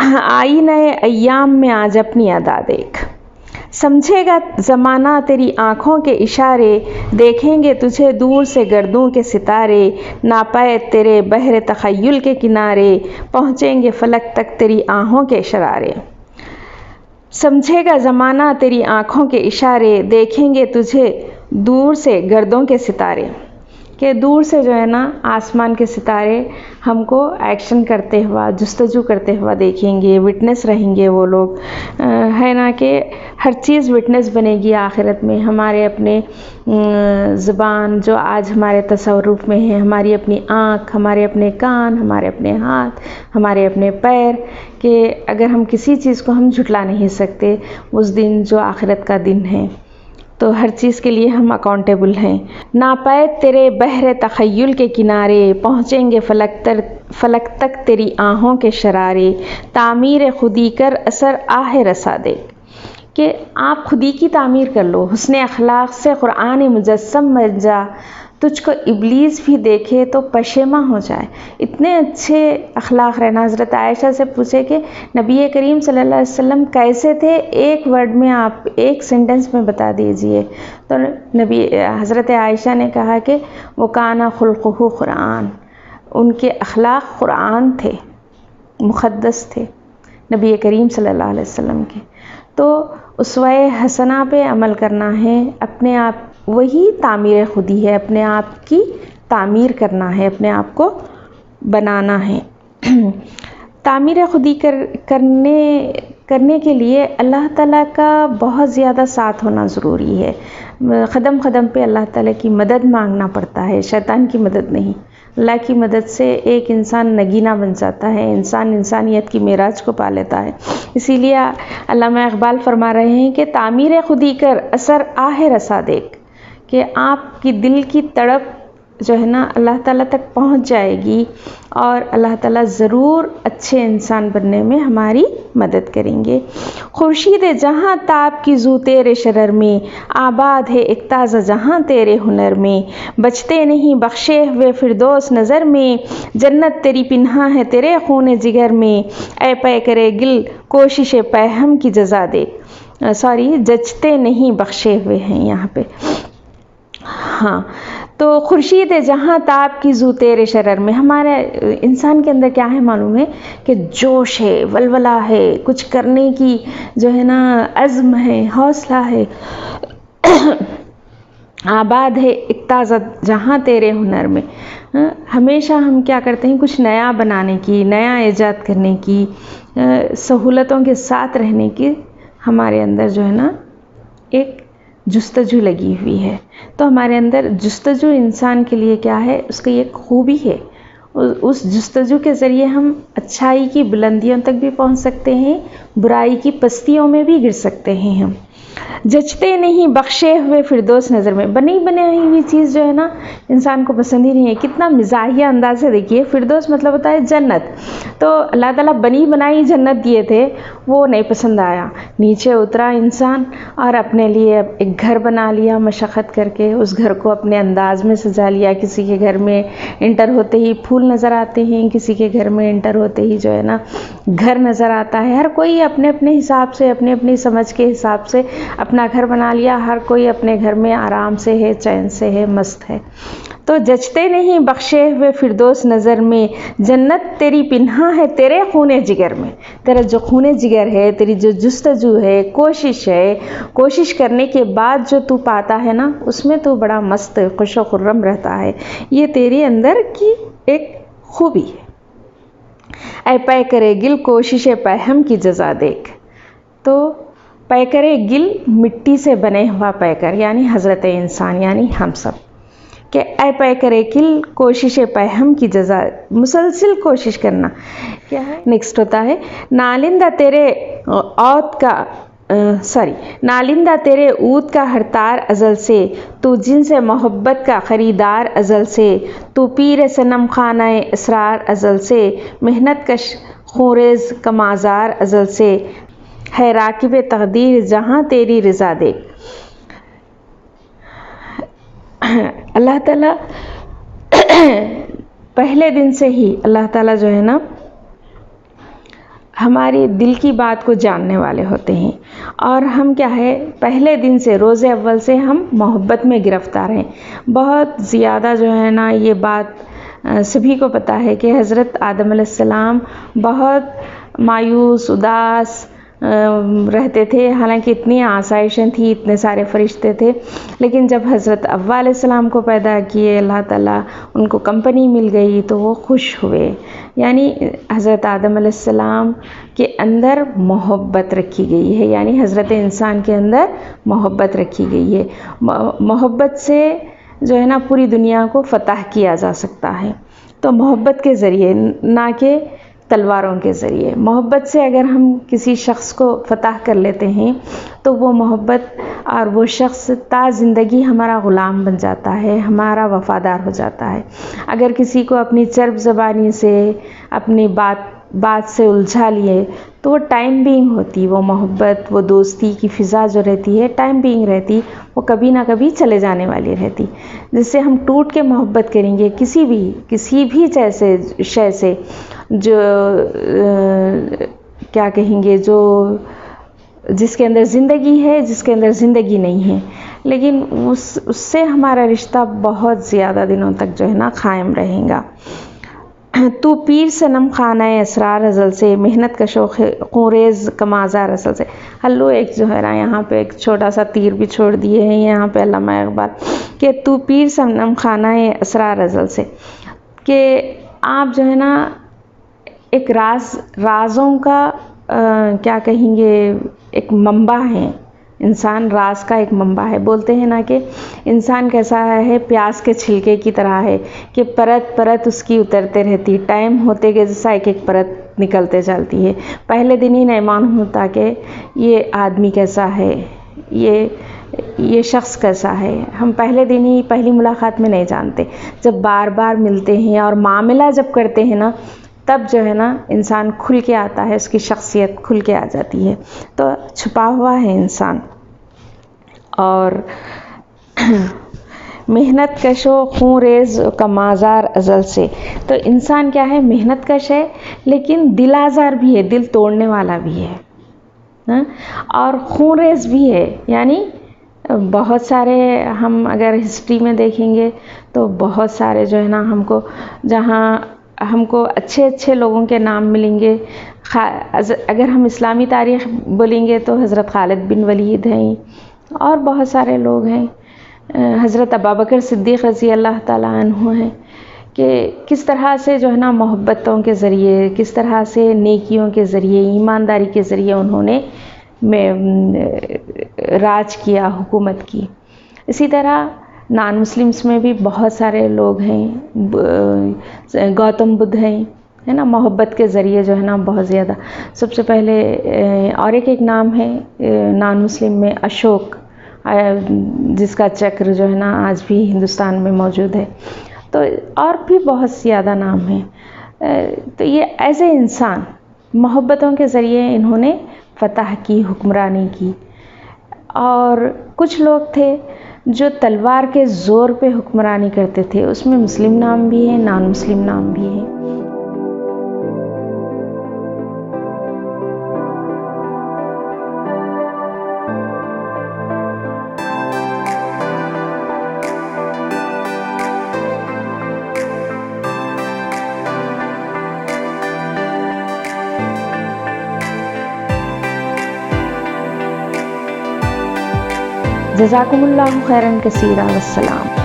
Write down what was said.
آئینہ ایام میں آج اپنی ادا دیکھ، سمجھے گا زمانہ تیری آنکھوں کے اشارے، دیکھیں گے تجھے دور سے گردوں کے ستارے، ناپائے تیرے بحر تخیل کے کنارے، پہنچیں گے فلک تک تیری آہوں کے شرارے۔ سمجھے گا زمانہ تیری آنکھوں کے اشارے، دیکھیں گے تجھے دور سے گردوں کے ستارے، کہ دور سے جو ہے نا آسمان کے ستارے ہم کو ایکشن کرتے ہوا، جستجو کرتے ہوا دیکھیں گے، وٹنس رہیں گے وہ لوگ، ہے نا کہ ہر چیز وٹنس بنے گی آخرت میں۔ ہمارے اپنے زبان جو آج ہمارے تصرف میں ہے، ہماری اپنی آنکھ، ہمارے اپنے کان، ہمارے اپنے ہاتھ، ہمارے اپنے پیر، کہ اگر ہم کسی چیز کو ہم جھٹلا نہیں سکتے اس دن جو آخرت کا دن ہے، تو ہر چیز کے لیے ہم اکاؤنٹیبل ہیں۔ ناپائے تیرے بحر تخیل کے کنارے، پہنچیں گے فلک تک تیری آہوں کے شرارے، تعمیر خودی کر اثر آہ رسا دے، کہ آپ خودی کی تعمیر کر لو، حسن اخلاق سے قرآن مجسم بن جا، تجھ کو ابلیس بھی دیکھے تو پشیماں ہو جائے۔ اتنے اچھے اخلاق رہنا۔ حضرت عائشہ سے پوچھے کہ نبی کریم صلی اللہ علیہ وسلم کیسے تھے، ایک ورڈ میں آپ ایک سینٹنس میں بتا دیجئے، تو حضرت عائشہ نے کہا کہ وہ کانا خلقہ قرآن، ان کے اخلاق قرآن تھے، مقدس تھے نبی کریم صلی اللہ علیہ وسلم کے۔ تو اسوہ حسنہ پہ عمل کرنا ہے، اپنے آپ وہی تعمیر خودی ہے، اپنے آپ کی تعمیر کرنا ہے، اپنے آپ کو بنانا ہے۔ تعمیر خودی کرنے کے لیے اللہ تعالیٰ کا بہت زیادہ ساتھ ہونا ضروری ہے۔ قدم قدم پہ اللہ تعالیٰ کی مدد مانگنا پڑتا ہے، شیطان کی مدد نہیں۔ اللہ کی مدد سے ایک انسان نگینہ بن جاتا ہے، انسان انسانیت کی معراج کو پا لیتا ہے۔ اسی لیے علامہ اقبال فرما رہے ہیں کہ تعمیر خودی کر اثر آہ رسا دیکھ، کہ آپ کی دل کی تڑپ جو ہے نا اللہ تعالیٰ تک پہنچ جائے گی، اور اللہ تعالیٰ ضرور اچھے انسان بننے میں ہماری مدد کریں گے۔ خورشید جہاں تاب کی زو تیرے شرر میں، آباد ہے ایک تازہ جہاں تیرے ہنر میں، بچتے نہیں بخشے ہوئے فردوس نظر میں، جنت تیری پنہاں ہے تیرے خون جگر میں، اے پے کرے گل کوشش پیہم کی جزا دے، جچتے نہیں بخشے ہوئے ہیں یہاں پہ۔ ہاں، تو خورشید جہاں تاب کی زو تیرے شرر میں، ہمارے انسان کے اندر کیا ہے معلوم ہے کہ جوش ہے، ولولہ ہے، کچھ کرنے کی جو ہے نا عزم ہے، حوصلہ ہے۔ آباد ہے ایک تازہ جہاں تیرے ہنر میں، ہمیشہ ہم کیا کرتے ہیں، کچھ نیا بنانے کی، نیا ایجاد کرنے کی، سہولتوں کے ساتھ رہنے کی ہمارے اندر جو ہے نا ایک جستجو لگی ہوئی ہے۔ تو ہمارے اندر جستجو انسان کے لیے کیا ہے، اس کی ایک خوبی ہے۔ اس جستجو کے ذریعے ہم اچھائی کی بلندیوں تک بھی پہنچ سکتے ہیں، برائی کی پستیوں میں بھی گر سکتے ہیں ہم۔ جچتے نہیں بخشے ہوئے فردوس نظر میں، بنی بنائی ہوئی چیز جو ہے نا انسان کو پسند ہی نہیں ہے۔ کتنا مزاحیہ انداز سے دیکھیے، فردوس مطلب ہوتا ہے جنت، تو اللہ تعالیٰ بنی بنائی جنت دیے تھے، وہ نہیں پسند آیا، نیچے اترا انسان اور اپنے لیے ایک گھر بنا لیا مشقت کر کے، اس گھر کو اپنے انداز میں سجا لیا۔ کسی کے گھر میں انٹر ہوتے ہی پھول نظر آتے ہیں، کسی کے گھر میں انٹر ہوتے ہی جو ہے نا گھر نظر آتا ہے۔ ہر کوئی اپنے اپنے حساب سے، اپنے اپنی سمجھ کے حساب سے اپنا گھر بنا لیا، ہر کوئی اپنے گھر میں آرام سے ہے، چین سے ہے، مست ہے۔ تو جچتے نہیں بخشے ہوئے فردوس نظر میں، جنت تیری پنہاں ہے تیرے خون جگر میں، تیرا جو خون جگر ہے، تیری جو جستجو ہے، کوشش ہے، کوشش کرنے کے بعد جو تو پاتا ہے نا، اس میں تو بڑا مست خوش و خرم رہتا ہے۔ یہ تیرے اندر کی ایک خوبی ہے۔ اے پے کرے گل کوشش پیہم کی جزا دیکھ، تو پیکر گل مٹی سے بنے ہوا پیکر یعنی حضرت انسان یعنی ہم سب، کہ اے پیکر گل کوشش پیہم کی جزا، مسلسل کوشش کرنا کیا ہے۔ نیکسٹ ہوتا ہے نالندہ تیرے نالندہ تیرے عود کا ہر تار ازل سے، تو جن سے محبت کا خریدار ازل سے، تو پیر صنم خانہ اسرار ازل سے، محنت کش خوریز کمازار ازل سے، ہے راکب تقدیر جہاں تیری رضا دیکھ۔ اللہ تعالیٰ پہلے دن سے ہی اللہ تعالیٰ جو ہے نا ہماری دل کی بات کو جاننے والے ہوتے ہیں، اور ہم کیا ہے پہلے دن سے روز اول سے ہم محبت میں گرفتار ہیں. بہت زیادہ جو ہے نا یہ بات سبھی کو پتہ ہے کہ حضرت آدم علیہ السلام بہت مایوس اداس رہتے تھے، حالانکہ اتنی آسائشیں تھیں، اتنے سارے فرشتے تھے، لیکن جب حضرت حوا علیہ السلام کو پیدا کیے اللہ تعالیٰ، ان کو کمپنی مل گئی تو وہ خوش ہوئے. یعنی حضرت آدم علیہ السلام کے اندر محبت رکھی گئی ہے، یعنی حضرت انسان کے اندر محبت رکھی گئی ہے. محبت سے جو ہے نا پوری دنیا کو فتح کیا جا سکتا ہے. تو محبت کے ذریعے، نہ کہ تلواروں کے ذریعے. محبت سے اگر ہم کسی شخص کو فتح کر لیتے ہیں تو وہ محبت اور وہ شخص تا زندگی ہمارا غلام بن جاتا ہے، ہمارا وفادار ہو جاتا ہے. اگر کسی کو اپنی چرب زبانی سے، اپنی بات سے الجھا لیے تو وہ ٹائم بینگ ہوتی، وہ محبت، وہ دوستی کی فضا جو رہتی ہے ٹائم بینگ رہتی، وہ کبھی نہ کبھی چلے جانے والی رہتی. جس سے ہم ٹوٹ کے محبت کریں گے کسی بھی جیسے شے سے، جو کیا کہیں گے، جو جس کے اندر زندگی ہے، جس کے اندر زندگی نہیں ہے، لیکن اس سے ہمارا رشتہ بہت زیادہ دنوں تک جو ہے نا قائم رہے گا. تو پیر صنم خانہ اسرار ازل سے، محنت کا شوق خونریز کمازار اصل سے. ہلو ایک جو ہے نا یہاں پہ ایک چھوٹا سا تیر بھی چھوڑ دیے ہیں یہاں پہ علامہ اقبال کہ تو پیر صنم خانہ اسرار ازل سے، کہ آپ جو ہے نا ایک رازوں کا کیا کہیں گے ایک منبع ہے. انسان راز کا ایک منبع ہے. بولتے ہیں نا کہ انسان کیسا ہے، پیاز کے چھلکے کی طرح ہے کہ پرت پرت اس کی اترتے رہتی، ٹائم ہوتے کے جیسا ایک ایک پرت نکلتے چلتی ہے. پہلے دن ہی نہیں معلوم ہوتا کہ یہ آدمی کیسا ہے، یہ شخص کیسا ہے. ہم پہلے دن ہی پہلی ملاقات میں نہیں جانتے. جب بار بار ملتے ہیں اور معاملہ جب کرتے ہیں نا تب جو ہے نا انسان کھل کے آتا ہے، اس کی شخصیت کھل کے آ جاتی ہے. تو چھپا ہوا ہے انسان. اور محنت کش و خون ریز کا مازار ازل سے، تو انسان کیا ہے محنت کش ہے لیکن دل آزار بھی ہے، دل توڑنے والا بھی ہے، اور خون ریز بھی ہے. یعنی بہت سارے ہم اگر ہسٹری میں دیکھیں گے تو بہت سارے جو ہے نا جہاں ہم کو اچھے لوگوں کے نام ملیں گے. اگر ہم اسلامی تاریخ بولیں گے تو حضرت خالد بن ولید ہیں اور بہت سارے لوگ ہیں. حضرت ابوبکر صدیق رضی اللہ تعالیٰ عنہ ہیں کہ کس طرح سے جو ہے نا محبتوں کے ذریعے، کس طرح سے نیکیوں کے ذریعے، ایمانداری کے ذریعے انہوں نے راج کیا، حکومت کی. اسی طرح نان مسلمس میں بھی بہت سارے لوگ ہیں. گوتم بدھ ہیں، ہے نا، محبت کے ذریعے جو ہے نا بہت زیادہ. سب سے پہلے اور ایک نام ہے نان مسلم میں اشوک، جس کا چکر جو ہے نا آج بھی ہندوستان میں موجود ہے. تو اور بھی بہت زیادہ نام ہیں. تو یہ ایسے انسان محبتوں کے ذریعے انہوں نے فتح کی، حکمرانی کی. اور کچھ لوگ تھے جو تلوار کے زور پہ حکمرانی کرتے تھے، اس میں مسلم نام بھی ہیں، نان مسلم نام بھی ہیں. جزاکم اللہ خیرا کثیرا، والسلام.